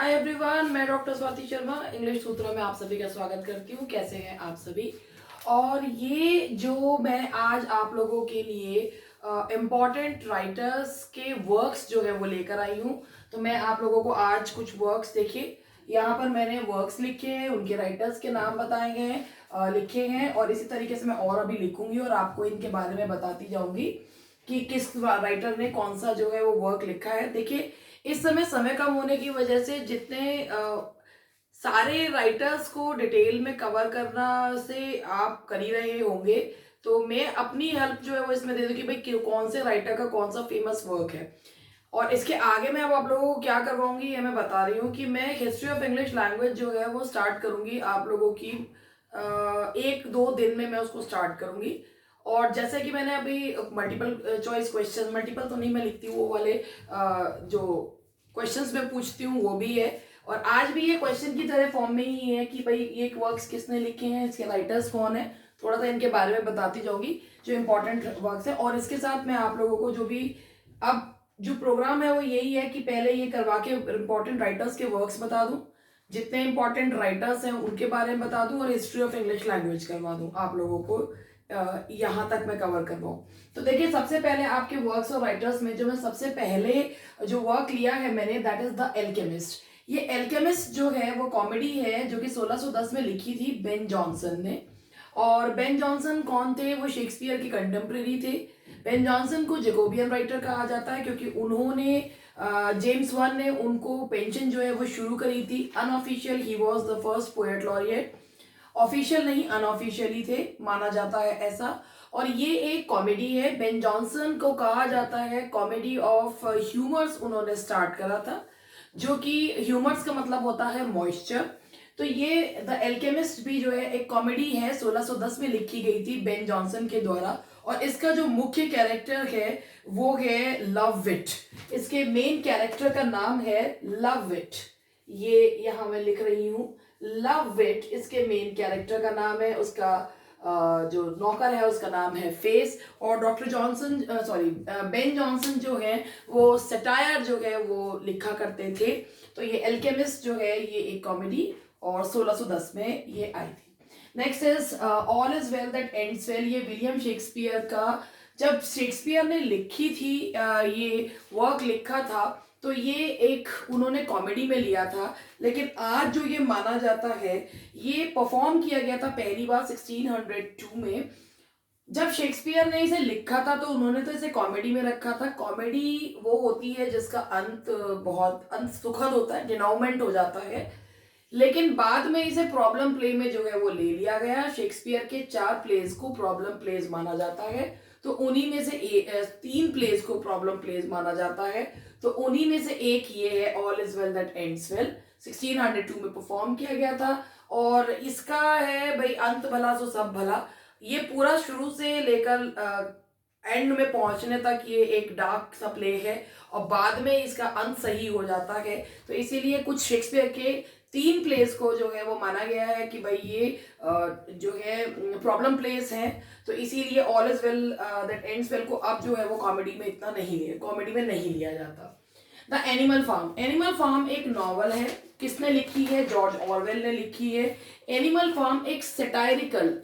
Hi everyone, मैं doctor Swati Sharma English सूत्रों में आप सभी का स्वागत करती हूँ। कैसे हैं आप सभी। और ये जो मैं आज आप लोगों के लिए इम्पॉर्टेंट राइटर्स के वर्क्स जो है वो लेकर आई हूँ। तो मैं आप लोगों को आज कुछ वर्क्स देखिए, यहाँ पर मैंने वर्क्स लिखे हैं, उनके राइटर्स के नाम बताए गए हैं, लिखे हैं, और इसी तरीके से मैं और अभी लिखूंगी और आपको इनके बारे में बताती जाऊंगी कि किस राइटर ने कौन सा जो है वो वर्क लिखा है। देखिए, इस समय कम होने की वजह से जितने सारे राइटर्स को डिटेल में कवर करना से आप कर ही रहे होंगे, तो मैं अपनी हेल्प जो है वो इसमें दे दूं कि भाई कौन से राइटर का कौन सा फेमस वर्क है। और इसके आगे मैं अब आप लोगों को क्या करवाऊंगी ये मैं बता रही हूँ कि मैं हिस्ट्री ऑफ इंग्लिश लैंग्वेज जो है वो स्टार्ट करूंगी आप लोगों की 1-2 दिन में मैं उसको स्टार्ट करूंगी। और जैसे कि मैंने अभी मल्टीपल चॉइस क्वेश्चन, मल्टीपल तो नहीं मैं लिखती हूँ, वो वाले जो क्वेश्चंस मैं पूछती हूँ वो भी है। और आज भी ये क्वेश्चन की तरह फॉर्म में ही है कि भाई ये वर्क्स किसने लिखे हैं, इसके राइटर्स कौन है, थोड़ा सा इनके बारे में बताती जाऊंगी जो इंपॉर्टेंट वर्क्स है। और इसके साथ मैं आप लोगों को जो भी अब जो प्रोग्राम है वो यही है कि पहले ये करवा के इंपॉर्टेंट राइटर्स के वर्क्स बता दूं, जितने इंपॉर्टेंट राइटर्स हैं उनके बारे में बता दूं, और हिस्ट्री ऑफ इंग्लिश लैंग्वेज करवा दूं आप लोगों को। यहाँ तक मैं कवर करवाऊं। तो देखिए, सबसे पहले आपके वर्क्स और राइटर्स में जो मैं सबसे पहले जो वर्क लिया है मैंने, दैट इज द एल्केमिस्ट। ये एल्केमिस्ट जो है वो कॉमेडी है जो कि 1610 में लिखी थी बेन जॉनसन ने। और बेन जॉनसन कौन थे? वो शेक्सपियर के कंटेम्प्रेरी थे। बेन जॉनसन को जेकोबियन राइटर कहा जाता है क्योंकि उन्होंने जेम्स वन ने उनको पेंशन जो है वो शुरू करी थी। Unofficial he was the first poet laureate, official नहीं अनऑफिशियली थे, माना जाता है ऐसा। और ये एक कॉमेडी है। बेन जॉनसन को कहा जाता है कॉमेडी ऑफ ह्यूमर्स उन्होंने स्टार्ट करा था, जो कि ह्यूमर्स का मतलब होता है मॉइस्चर। तो ये द एल्केमिस्ट भी जो है एक कॉमेडी है, 1610 में लिखी गई थी बेन जॉनसन के द्वारा। और इसका जो मुख्य कैरेक्टर है वो है लव विट। इसके मेन कैरेक्टर का नाम है लव विट। ये यहाँ मैं लिख रही हूँ, लव विट इसके मेन कैरेक्टर का नाम है। उसका जो नौकर है उसका नाम है फेस। और डॉक्टर जॉनसन बेन जॉनसन जो है वो सटायर जो है वो लिखा करते थे। तो ये एल्केमिस्ट जो है ये एक कॉमेडी और 1610 में ये आई थी। Next is all is well that ends well. ये विलियम शेक्सपियर का, जब शेक्सपियर ने लिखी थी ये वर्क लिखा था, तो ये एक उन्होंने कॉमेडी में लिया था। लेकिन आज जो ये माना जाता है, ये परफॉर्म किया गया था पहली बार 1602 में। जब शेक्सपियर ने इसे लिखा था तो उन्होंने तो इसे कॉमेडी में रखा था। कॉमेडी वो होती है जिसका अंत बहुत अंत सुखद होता है, डिनाउमेंट हो जाता है। लेकिन बाद में इसे प्रॉब्लम प्ले में जो है वो ले लिया गया। शेक्सपियर के 4 प्लेज को प्रॉब्लम प्लेज माना जाता है, तो उन्हीं में से 3 प्लेज को प्रॉब्लम प्लेज माना जाता है। तो उन्हीं में से एक ये है all is well that ends well, 1602 में परफॉर्म किया गया था। और इसका है भाई अंत भला सो सब भला। ये पूरा शुरू से लेकर एंड में पहुंचने तक ये एक डार्क सा प्ले है, और बाद में इसका अंत सही हो जाता है। तो इसीलिए कुछ शेक्सपियर के 3 प्लेस को जो है वो माना गया है कि भाई ये जो है प्रॉब्लम प्लेस हैं। तो इसीलिए all is well that ends well को अब जो है वो कॉमेडी में इतना नहीं लिया, कॉमेडी में नहीं लिया जाता। The Animal Farm. Animal Farm एक नॉवल है। किसने लिखी है? जॉर्ज ऑरवेल ने लिखी है। एनिमल फार्म एक सटायरिकल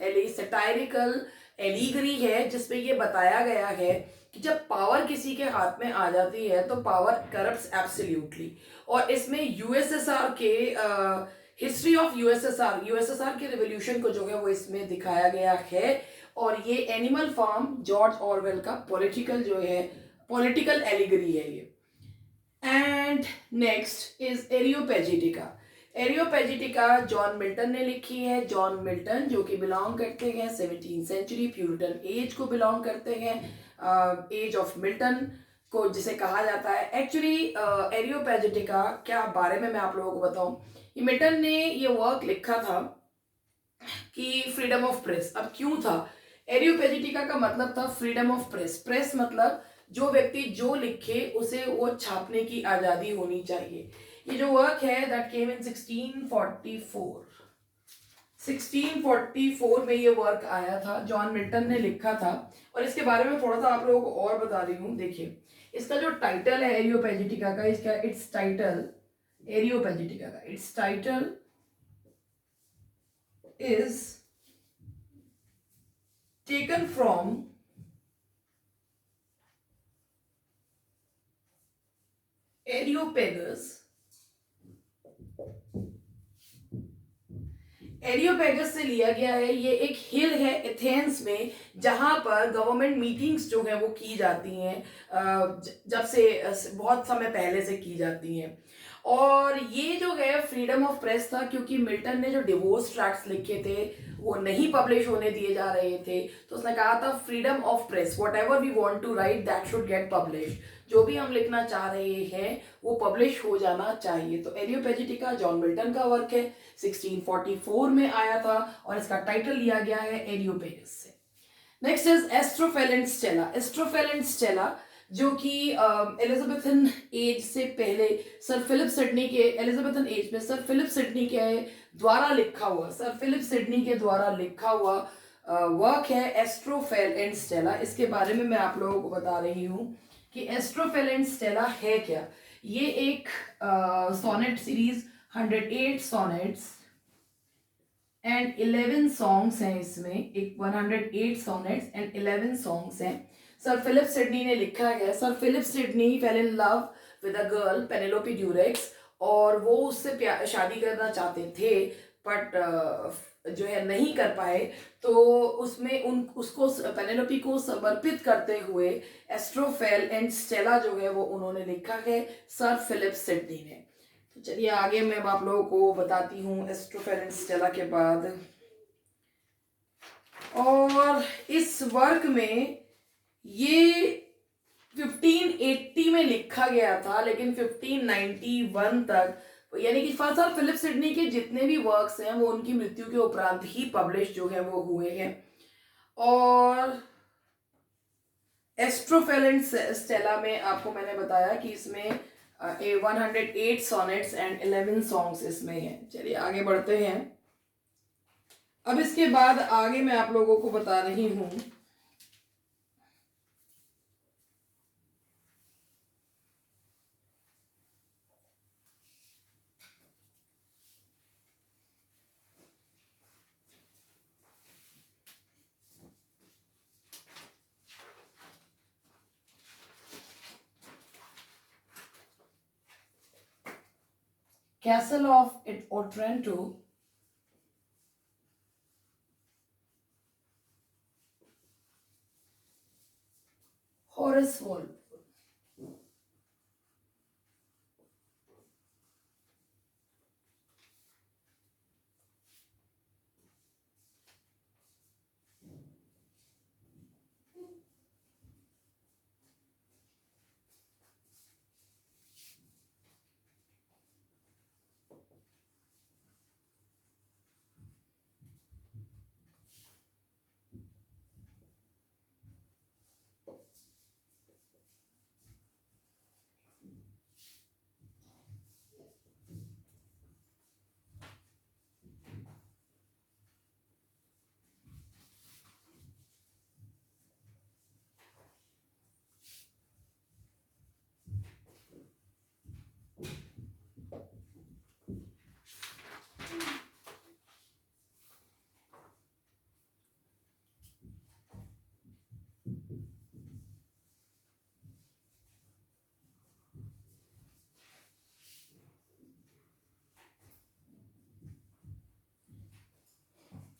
एलिगरी है जिसपे ये बताया गया है कि जब पावर किसी के हाथ में आ जाती है तो पावर करप्ट्स एब्सोल्युटली। और इसमें यूएसएसआर के हिस्ट्री ऑफ यूएसएसआर के रिवॉल्यूशन को जो है वो इसमें दिखाया गया है। और ये एनिमल फार्म जॉर्ज ऑरवेल का पॉलिटिकल एलिगरी है ये। And next is Areopagitica. Areopagitica John Milton ने लिखी है। जॉन मिल्टन जो कि बिलोंग करते हैं 17th सेंचुरी प्यूरिटन एज को बिलोंग करते हैं, एज ऑफ मिल्टन को जिसे कहा जाता है। एक्चुअली एरियोपेजिटिका क्या बारे में मैं आप लोगों को बताऊं, ये मिल्टन ने ये वर्क लिखा था कि फ्रीडम ऑफ प्रेस। अब क्यों था? एरियोपेजिटिका का मतलब था फ्रीडम ऑफ प्रेस। प्रेस मतलब जो व्यक्ति जो लिखे उसे वो छापने की आजादी होनी चाहिए। ये जो वर्क है दैट केम इन 1644 में ये वर्क आया था, जॉन मिल्टन ने लिखा था। और इसके बारे में थोड़ा सा आप लोगों को और बता रही हूँ। देखिए, इसका जो टाइटल है एरियोपेजिटिका का, इसका इट्स टाइटल एरियोपेजिटिका का its title is taken from Areopagus. Areopagus से लिया गया है। ये एक हिल है एथेंस में, जहां पर गवर्नमेंट मीटिंग्स जो है वो की जाती हैं, जब से बहुत समय पहले से की जाती हैं। और ये जो है फ्रीडम ऑफ प्रेस था, क्योंकि मिल्टन ने जो डिवोर्स ट्रैक्ट्स लिखे थे वो नहीं पब्लिश होने दिए जा रहे थे, तो उसने कहा था freedom of press, whatever we want to write that should get publish. जो भी हम लिखना चाह रहे हैं वो पब्लिश हो जाना चाहिए। तो एरियोपेजिटिका जॉन मिल्टन का वर्क है, 1644 में आया था और इसका टाइटल लिया गया है एरियोपेगस से। Next is एस्ट्रोफेल and Stella. एस्ट्रोफेल and Stella जो कि एलिजाबेथन एज से पहले सर फिलिप सिडनी के, एलिजाबेथन एज में सर फिलिप सिडनी के द्वारा लिखा हुआ, सर फिलिप सिडनी के द्वारा लिखा हुआ वर्क है एस्ट्रोफेल एंड स्टेला। इसके बारे में मैं आप लोगों को बता रही हूँ कि एस्ट्रोफेल एंड स्टेला है क्या। ये एक sonnet series, 108 sonnets and 11 songs हैं इसमें, एक 108 सोनेट्स एंड 11 सॉन्ग्स हैं। सर फिलिप सिडनी ने लिखा है। Sir Philip Sidney fell in love with a girl Penelope Devereux, और वो उससे शादी करना चाहते थे, बट जो है नहीं कर पाए। तो उसमें उसको पेनेलोपी को समर्पित करते हुए एस्ट्रोफेल एंड स्टेला जो है वो उन्होंने लिखा है सर फिलिप सिडनी ने। तो चलिए आगे मैं आप लोगों को बताती हूँ एस्ट्रोफेल एंड स्टेला के बाद। और इस वर्क में ये 1580 में लिखा गया था, लेकिन 1591 तक, यानी कि सर फिलिप सिडनी के जितने भी वर्क्स हैं वो उनकी मृत्यु के उपरांत ही पब्लिश जो है वो हुए हैं। और एस्ट्रोफेल एंड स्टेला में आपको मैंने बताया कि इसमें 108 सोनेट्स एंड 11 सॉन्ग्स इसमें हैं। चलिए आगे बढ़ते हैं। अब इसके बाद आगे मैं आप लोगों को बता रही हूँ Castle of Otranto, Horace Walpole।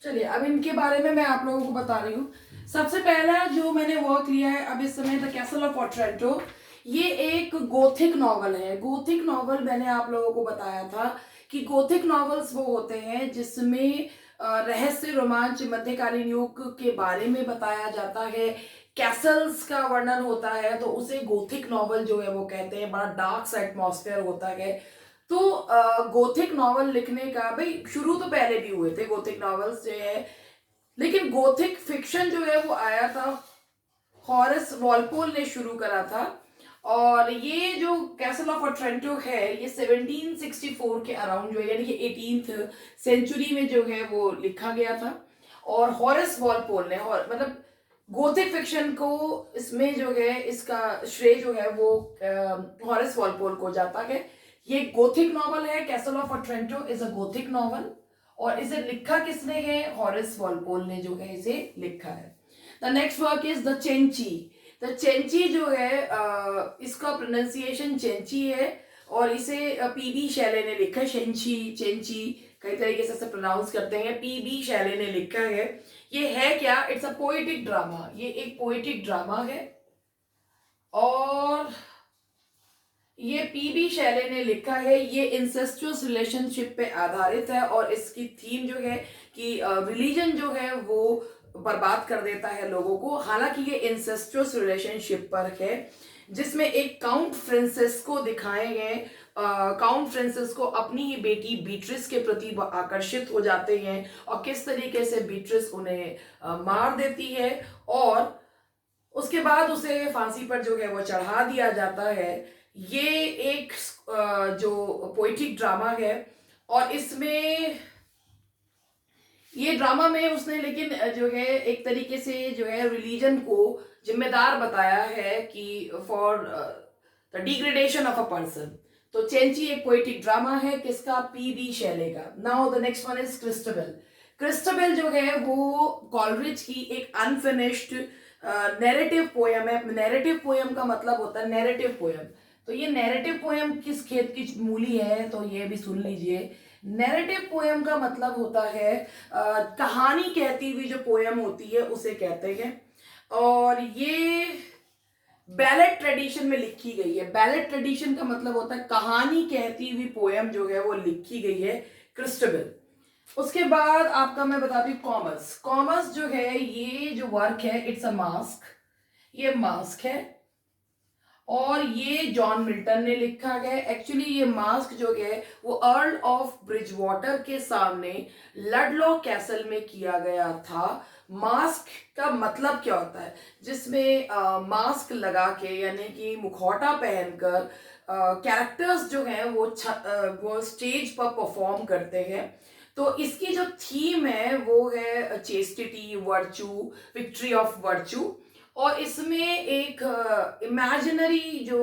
चलिए अब इनके बारे में मैं आप लोगों को बता रही हूँ। सबसे पहला जो मैंने वर्क लिया है अब इस समय, द कैसल ऑफ ओट्रेंटो। ये एक गोथिक नॉवल है। गोथिक नॉवल मैंने आप लोगों को बताया था कि गोथिक नॉवेल्स वो होते हैं जिसमें रहस्य, रोमांच, मध्यकालीन युग के बारे में बताया जाता है, कैसल्स का वर्णन होता है, तो उसे गोथिक नॉवल जो है वो कहते हैं। बड़ा डार्क सा एटमॉस्फेयर होता है। तो गोथिक नॉवल लिखने का भाई शुरू तो पहले भी हुए थे गोथिक नॉवेल्स जो है, लेकिन गोथिक फिक्शन जो है वो आया था, हॉरेस वॉलपोल ने शुरू करा था। और ये जो कैसल ऑफ ओट्रेंटो है ये 1764 के अराउंड जो है, यानी कि 18th सेंचुरी में जो है वो लिखा गया था। और हॉरेस वॉलपोल ने, मतलब गोथिक फिक्शन को इसमें जो है इसका श्रेय जो है वो हॉरेस वॉलपोल को जाता है। ये गोथिक नॉवल है, castle of Otranto is a Gothic novel, और इसे लिखा किसने है, हॉरेस वॉलपोल ने जो है इसे लिखा है। The next work is the Cenci. The Cenci जो है इसका प्रोनाउंसिएशन चेंची है, और इसे पीबी शैले ने लिखा है। शेंची, चेंची कई तरीके से प्रोनाउंस करते हैं, पीबी शैले ने लिखा है। ये है क्या, इट्स अ पोएटिक ड्रामा, ये एक पोएटिक ड्रामा है, और ये पीबी शैले ने लिखा है। ये इंसेस्टुअस रिलेशनशिप पे आधारित है, और इसकी थीम जो है कि रिलीजन जो है वो बर्बाद कर देता है लोगों को। हालांकि ये इंसेस्टुअस रिलेशनशिप पर है, जिसमें एक काउंट फ्रांसिस्को दिखाए गए। काउंट फ्रांसिस्को अपनी ही बेटी बीट्रिस के प्रति आकर्षित हो जाते हैं, और किस तरीके से बीट्रिस उन्हें मार देती है, और उसके बाद उसे फांसी पर जो है वो चढ़ा दिया जाता है। ये एक जो पोएटिक ड्रामा है, और इसमें ये ड्रामा में उसने लेकिन जो है एक तरीके से जो है रिलीजन को जिम्मेदार बताया है कि for the degradation of a person. तो चेंची एक पोएटिक ड्रामा है, किसका, पीबी शैले का। Now the next one is Christabel. Christabel जो है वो कॉलरिज की एक अनफिनिश्ड नैरेटिव पोयम है। नैरेटिव पोयम का मतलब होता है नैरेटिव पोयम। तो ये नैरेटिव पोयम किस खेत की मूली है, तो ये भी सुन लीजिए। नैरेटिव पोयम का मतलब होता है कहानी कहती हुई जो पोयम होती है उसे कहते हैं, और ये बैलेट ट्रेडिशन में लिखी गई है। बैलेट ट्रेडिशन का मतलब होता है कहानी कहती हुई पोयम जो है वो लिखी गई है, क्रिस्टबेल। उसके बाद आपका मैं बताती हूँ कॉमर्स। कॉमर्स जो है ये जो वर्क है, इट्स अ मास्क, ये मास्क है, और ये जॉन मिल्टन ने लिखा है। एक्चुअली ये मास्क जो है वो अर्ल ऑफ ब्रिजवाटर के सामने लडलॉ कैसल में किया गया था। मास्क का मतलब क्या होता है, जिसमें मास्क लगा के यानी कि मुखौटा पहनकर कैरेक्टर्स जो हैं वो स्टेज पर परफॉर्म करते हैं। तो इसकी जो थीम है वो है chastity, virtue, victory of virtue, और इसमें एक इमेजिनरी जो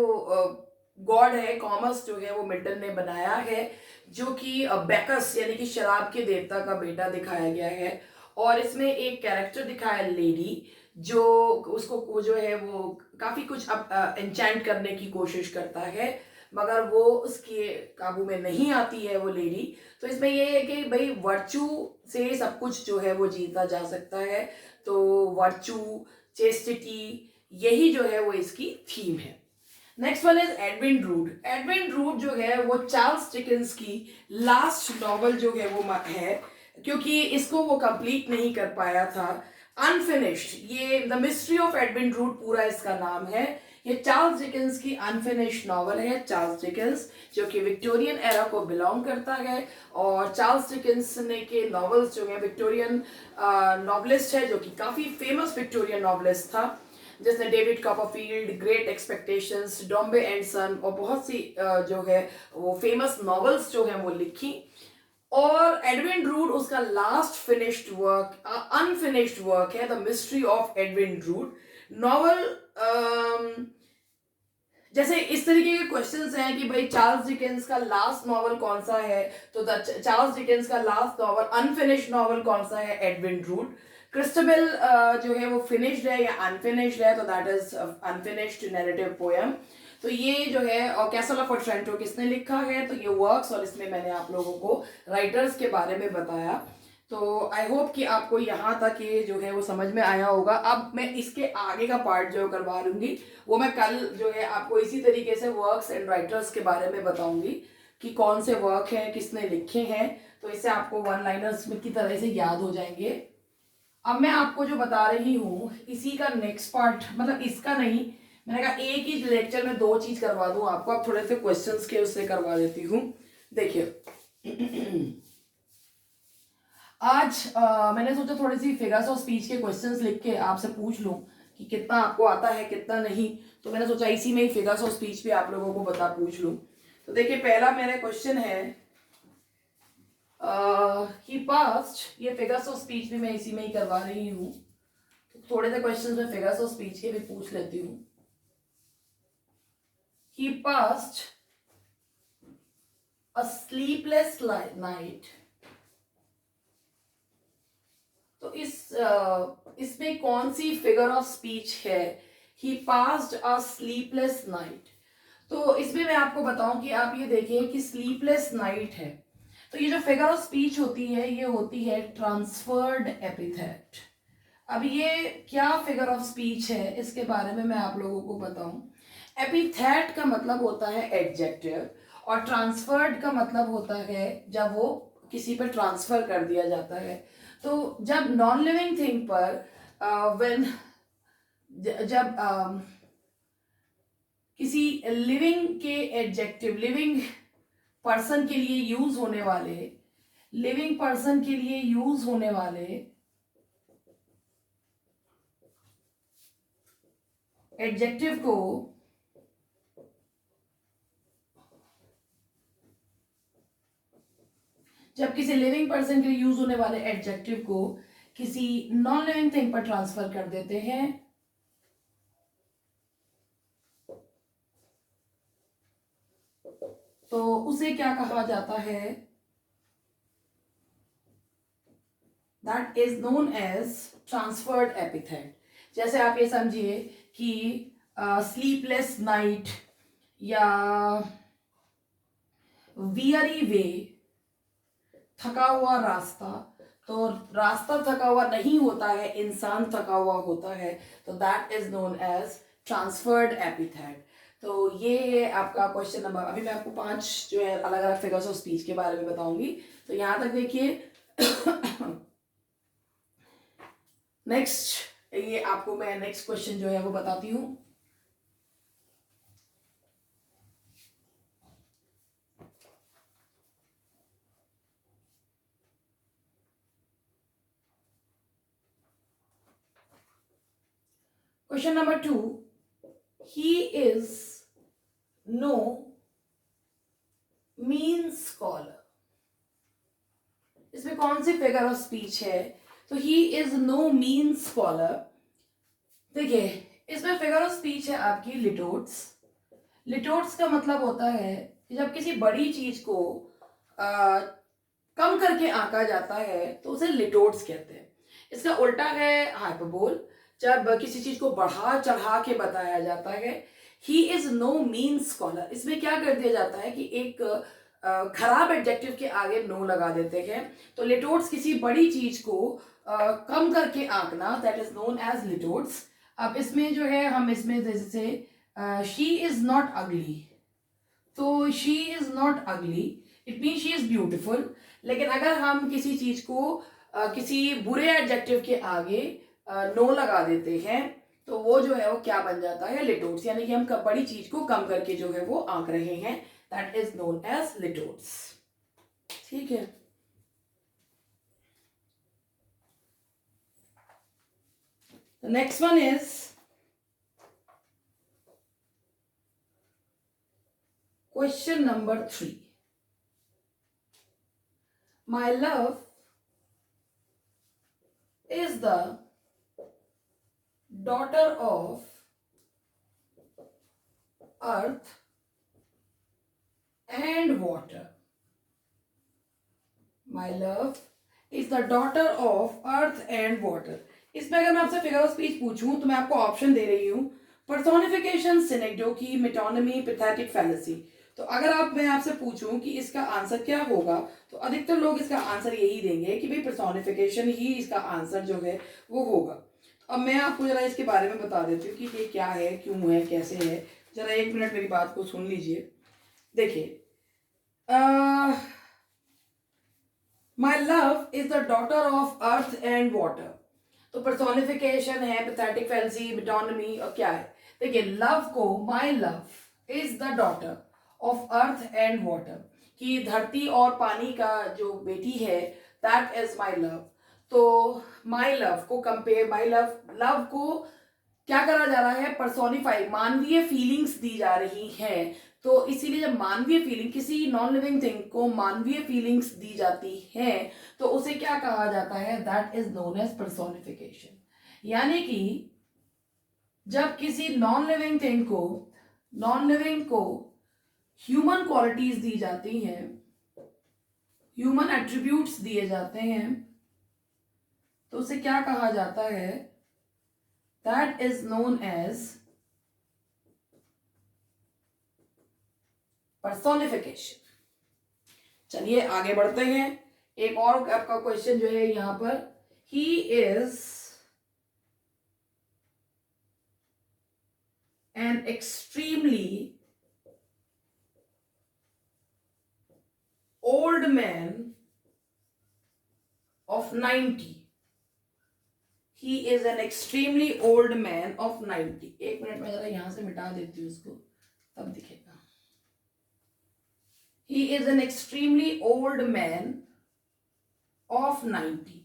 गॉड है, कॉमर्स जो है वो मिल्टन ने बनाया है, जो कि बैकस यानी कि शराब के देवता का बेटा दिखाया गया है। और इसमें एक कैरेक्टर दिखाया लेडी, जो उसको वो जो है वो काफी कुछ एंचेंट करने की कोशिश करता है, मगर वो उसके काबू में नहीं आती है वो लेडी। तो इसमें ये है कि भाई वर्चू से सब कुछ जो है वो जीता जा सकता है। तो वर्चू, चेस्टिटी, यही जो है वो इसकी थीम है। Next one is Edwin Drood. Edwin Drood जो है वो चार्ल्स डिकेंस की लास्ट नॉवल जो है वो है, क्योंकि इसको वो कंप्लीट नहीं कर पाया था, अनफिनिश्ड। ये the mystery of Edwin druid पूरा इसका नाम है। ये चार्ल्स डिकेंस की अनफिनिश्ड नॉवल है। चार्ल्स डिकेंस जो कि विक्टोरियन एरा को बिलोंग करता है, और चार्ल्स डिकेंस ने के नॉवेल्स जो है विक्टोरियन नॉवलिस्ट है, जो कि काफी फेमस विक्टोरियन नॉवलिस्ट था, जिसने David Copperfield, Great Expectations, Dombey and Son और बहुत सी जो है वो फेमस नॉवेल्स जो है वो लिखी। और एडविन ड्रूड उसका last finished work, unfinished work है, the mystery of Edwin Drood novel. जैसे इस तरीके के क्वेश्चंस हैं कि भाई चार्ल्स डिकेंस का लास्ट नॉवल कौन सा है, तो चार्ल्स डिकेंस का लास्ट नॉवल अनफिनिश्ड नॉवल कौन सा है, एडविन ड्रूड। क्रिस्टबेल जो है वो फिनिश्ड है या अनफिनिश्ड है, तो that is unfinished narrative poem. तो ये जो है और कैसल ऑफ अट्रेंटो किसने लिखा है, तो ये वर्क्स, और इसमें मैंने आप लोगों को राइटर्स के बारे में बताया। तो आई होप कि आपको यहाँ तक ये जो है वो समझ में आया होगा। अब मैं इसके आगे का पार्ट जो करवा लूंगी, वो मैं कल जो है आपको इसी तरीके से वर्क्स एंड राइटर्स के बारे में बताऊंगी कि कौन से वर्क हैं, किसने लिखे हैं, तो इससे आपको वन लाइनर्स में की तरह से याद हो जाएंगे। अब मैं आपको जो बता रही हूँ इसी का नेक्स्ट पार्ट, मतलब इसका नहीं, मैंने कहा एक ही लेक्चर में दो चीज करवा दूं आपको। अब थोड़े से क्वेश्चंस के उससे करवा देती हूँ। देखिए आज मैंने सोचा थोड़ी सी फिगर्स ऑफ स्पीच के क्वेश्चंस लिख के आपसे पूछ लूं कि कितना आपको आता है कितना नहीं। तो मैंने सोचा इसी में ही फिगर्स ऑफ स्पीच पे आप लोगों को पूछ लूं। तो देखिए पहला मेरा क्वेश्चन है ही पास्ट, ये फिगर्स ऑफ स्पीच भी मैं इसी में ही करवा रही हूँ, तो थोड़े से क्वेश्चंस में फिगर्स ऑफ स्पीच के भी पूछ लेती हूँ। ही पास्ट अ स्लीपलेस नाइट, तो इसमें कौन सी फिगर ऑफ स्पीच है? ही पास्ड अ स्लीपलेस नाइट। तो इसमें मैं आपको बताऊं कि आप ये देखिए कि स्लीपलेस नाइट है, तो ये जो फिगर ऑफ स्पीच होती है ये होती है ट्रांसफर्ड एपिथेट। अब ये क्या फिगर ऑफ स्पीच है इसके बारे में मैं आप लोगों को बताऊं। एपिथेट का मतलब होता है एडजेक्टिव, और ट्रांसफर्ड का मतलब होता है जब वो किसी पर ट्रांसफर कर दिया जाता है। तो जब नॉन लिविंग थिंग पर व्हेन जब किसी लिविंग के एडजेक्टिव, लिविंग पर्सन के लिए यूज होने वाले, लिविंग पर्सन के लिए यूज होने वाले एडजेक्टिव को जब किसी लिविंग पर्सन के लिए यूज होने वाले एडजेक्टिव को किसी नॉन लिविंग थिंग पर ट्रांसफर कर देते हैं तो उसे क्या कहा जाता है? That is known as transferred epithet. जैसे आप ये समझिए कि स्लीपलेस नाइट या वियरी वे, थका हुआ रास्ता। तो रास्ता थका हुआ नहीं होता है, इंसान थका हुआ होता है, तो that is known as transferred epithet. तो ये आपका क्वेश्चन नंबर, अभी मैं आपको 5 जो है अलग अलग फिगर्स ऑफ स्पीच के बारे में बताऊंगी, तो यहां तक देखिए। नेक्स्ट, ये आपको मैं नेक्स्ट क्वेश्चन जो है वो बताती हूं। Question number 2, he is no mean scholar. इसमें कौन सी फिगर ऑफ स्पीच है? तो he is no mean scholar. देखिए, इसमें फिगर ऑफ स्पीच है आपकी लिटोट्स। लिटोट्स का मतलब होता है कि जब किसी बड़ी चीज को कम करके आंका जाता है तो उसे लिटोट्स कहते हैं। इसका उल्टा है हाइपरबोल, जब किसी चीज को बढ़ा चढ़ा के बताया जाता है। He is no mean scholar, इसमें क्या कर दिया जाता है कि एक खराब एडजेक्टिव के आगे नो लगा देते हैं। तो लिटोट्स किसी बड़ी चीज को कम करके आंकना, दैट इज नोन एज लिटोट्स। अब इसमें जो है हम इसमें जैसे शी इज नॉट अगली, तो शी इज नॉट अगली it mean she is beautiful. लेकिन अगर हम किसी चीज को किसी बुरे एडजेक्टिव के आगे नो लगा देते हैं तो वो जो है वो क्या बन जाता है? लिटोट्स, यानी कि हम बड़ी चीज को कम करके जो है वो आंक रहे हैं, दैट इज नोन एज लिटोट्स। ठीक है, the next one is question number 3. My love is the daughter of earth and water. My love is the daughter of earth and water. इसमें अगर मैं आपसे फिगर ऑफ स्पीच पूछूं तो मैं आपको ऑप्शन दे रही हूं, पर्सोनिफिकेशन, सिनेक्डोकी, मेटोनिमी, पैथेटिक फैलेसी। तो अगर मैं आपसे पूछूं कि इसका आंसर क्या होगा तो अधिकतर लोग इसका आंसर यही देंगे कि भाई पर्सोनिफिकेशन ही इसका आंसर जो है वो होगा। तो अब मैं आपको जरा इसके बारे में बता देती हूँ कि ये क्या है, क्यों है, कैसे है। जरा 1 मिनट मेरी बात को सुन लीजिए। देखिए, my love is the daughter of earth and water, तो पर्सोनिफिकेशन है, पैथेटिक फैलेसी, मेटोनिमी, और क्या है? देखिए, लव को, my love is the daughter of earth and water, कि धरती और पानी का जो बेटी है, दैट इज माई लव। तो माई लव को कंपेयर, माई लव को क्या करा जा रहा है? पर्सोनिफाई, मानवीय फीलिंग्स दी जा रही हैं। तो इसीलिए जब मानवीय फीलिंग, किसी नॉन लिविंग थिंग को मानवीय फीलिंग्स दी जाती हैं तो उसे क्या कहा जाता है? That is known as personification. यानी कि जब किसी नॉन लिविंग को ह्यूमन क्वालिटीज दी जाती हैं ह्यूमन एट्रीब्यूट्स दिए जाते हैं तो उसे क्या कहा जाता है? That is known as personification. चलिए आगे बढ़ते हैं। एक और आपका क्वेश्चन जो है यहां पर, he is an extremely old man of 90। He is an extremely old man of 90। एक मिनट में जरा यहां से मिटा देती हूँ उसको, तब दिखेगा। He is an extremely old man of 90।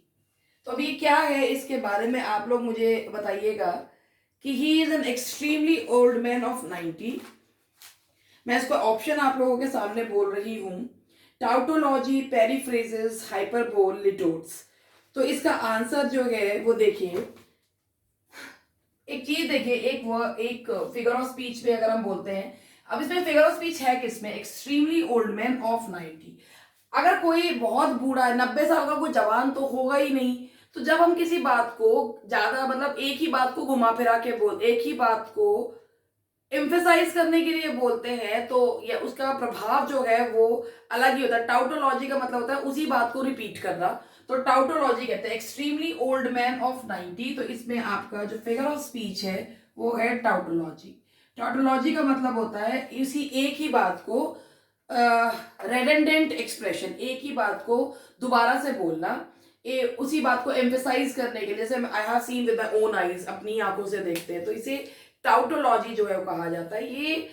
तो अब ये क्या है, इसके बारे में आप लोग मुझे बताइएगा कि he is an extremely old man of 90। मैं इसको ऑप्शन आप लोगों के सामने बोल रही हूं, टाउटोलॉजी, पेरीफ्रेजेस, हाइपरबोल, लिटोट्स। तो इसका आंसर जो है वो देखिए, एक चीज देखिए, एक फिगर ऑफ स्पीच में अगर हम बोलते हैं, अब इसमें फिगर ऑफ स्पीच है किसमें? Extremely old man of 90। अगर कोई बहुत बूढ़ा है, 90 साल का कोई जवान तो होगा ही नहीं। तो जब हम किसी बात को ज्यादा, मतलब एक ही बात को घुमा फिरा के एक ही बात को एम्फेसाइज करने के लिए बोलते हैं, तो या उसका प्रभाव जो है वो अलग ही होता है। टाउटोलॉजी का मतलब होता है उसी बात को रिपीट करना, तो टाउटोलॉजी कहते हैं एक्सट्रीमली ओल्ड मैन ऑफ 90। तो इसमें आपका जो फिगर ऑफ स्पीच है वो है टाउटोलॉजी। टाउटोलॉजी का मतलब होता है इसी एक ही बात को, रेडेंडेंट एक्सप्रेशन, एक ही बात को दोबारा से बोलना, उसी बात को एम्फेसाइज करने के लिए। जैसे I have seen with my own eyes, अपनी आंखों से देखते हैं, तो इसे टाउटोलॉजी जो है वो कहा जाता है। ये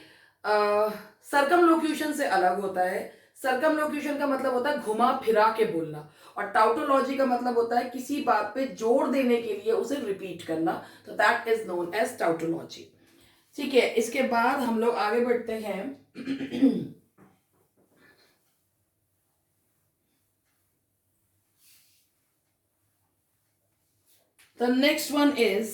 सर्कमलोक्यूशन से अलग होता है। सर्कमलोक्यूशन का मतलब होता है घुमा फिरा के बोलना, और टाउटोलॉजी का मतलब होता है किसी बात पे जोर देने के लिए उसे रिपीट करना, तो दैट इज नोन एज टाउटोलॉजी। ठीक है, इसके बाद हम लोग आगे बढ़ते हैं। The next one is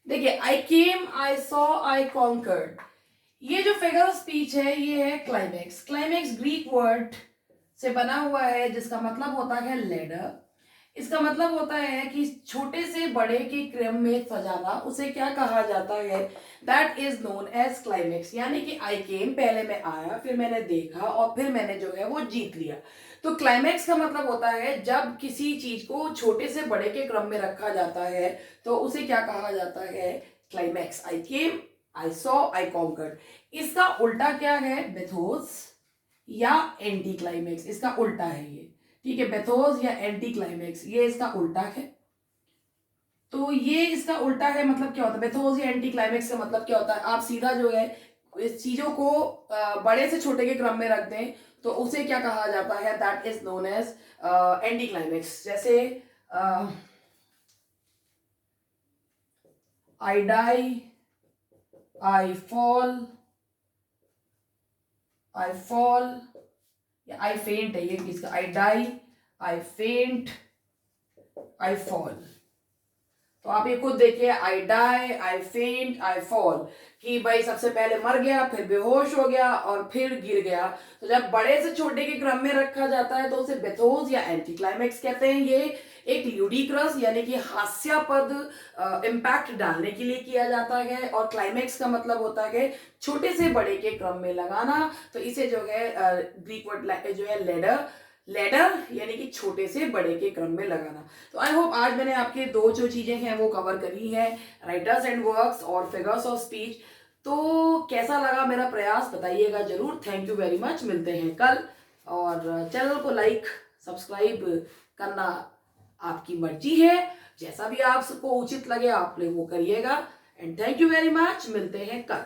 देखिए, आई came, I saw, I conquered. ये जो फिगर ऑफ स्पीच है ये है क्लाइमेक्स। क्लाइमेक्स ग्रीक वर्ड से बना हुआ है जिसका मतलब होता है लेडर। इसका मतलब होता है कि छोटे से बड़े के क्रम में सजाना, उसे क्या कहा जाता है? That is known as climax. यानी कि आई केम, पहले मैं आया, फिर मैंने देखा, और फिर मैंने जो है वो जीत लिया। तो क्लाइमेक्स का मतलब होता है जब किसी चीज को छोटे से बड़े के क्रम में रखा जाता है तो उसे क्या कहा जाता है? Climax. I came, I saw, I conquered. इसका उल्टा क्या है? बेथोस या एंटी क्लाइमेक्स, इसका उल्टा है ये। ठीक है, बेथोस या एंटी क्लाइमेक्स, ये इसका उल्टा है। तो ये इसका उल्टा है, मतलब क्या होता है? बेथोस या एंटी क्लाइमेक्स का मतलब क्या होता है? आप सीधा जो है इस चीजों को बड़े से छोटे के क्रम में रख दें तो उसे क्या कहा जाता है? That is known as anti climax. जैसे I die, I fall, I fall, या आई फेंट है ये किसका? आई डाई, आई फेंट, आई फॉल। तो आप ये खुद देखिए, आई डाई, आई फेंट, आई फॉल, कि भाई सबसे पहले मर गया, फिर बेहोश हो गया, और फिर गिर गया। तो जब बड़े से छोटे के क्रम में रखा जाता है तो उसे बेथोस या एंटी क्लाइमेक्स कहते हैं। ये एक ल्यूडिक्रस यानी कि हास्यास्पद इम्पैक्ट डालने के लिए किया जाता है, और क्लाइमेक्स का मतलब होता है छोटे से बड़े के क्रम में लगाना। तो इसे जो है ग्रीक वर्ड जो है लेडर, लेडर यानी कि छोटे से बड़े के क्रम में लगाना। तो आई होप आज मैंने आपके दो जो चीजें हैं वो कवर करी हैं, राइटर्स एंड वर्क्स और फिगर्स ऑफ स्पीच। तो कैसा लगा मेरा प्रयास बताइएगा जरूर। थैंक यू वेरी मच, मिलते हैं कल। और चैनल को लाइक सब्सक्राइब करना आपकी मर्जी है। जैसा भी आपको उचित लगे आप लोग वो करिएगा। And thank you very much, मिलते हैं कल।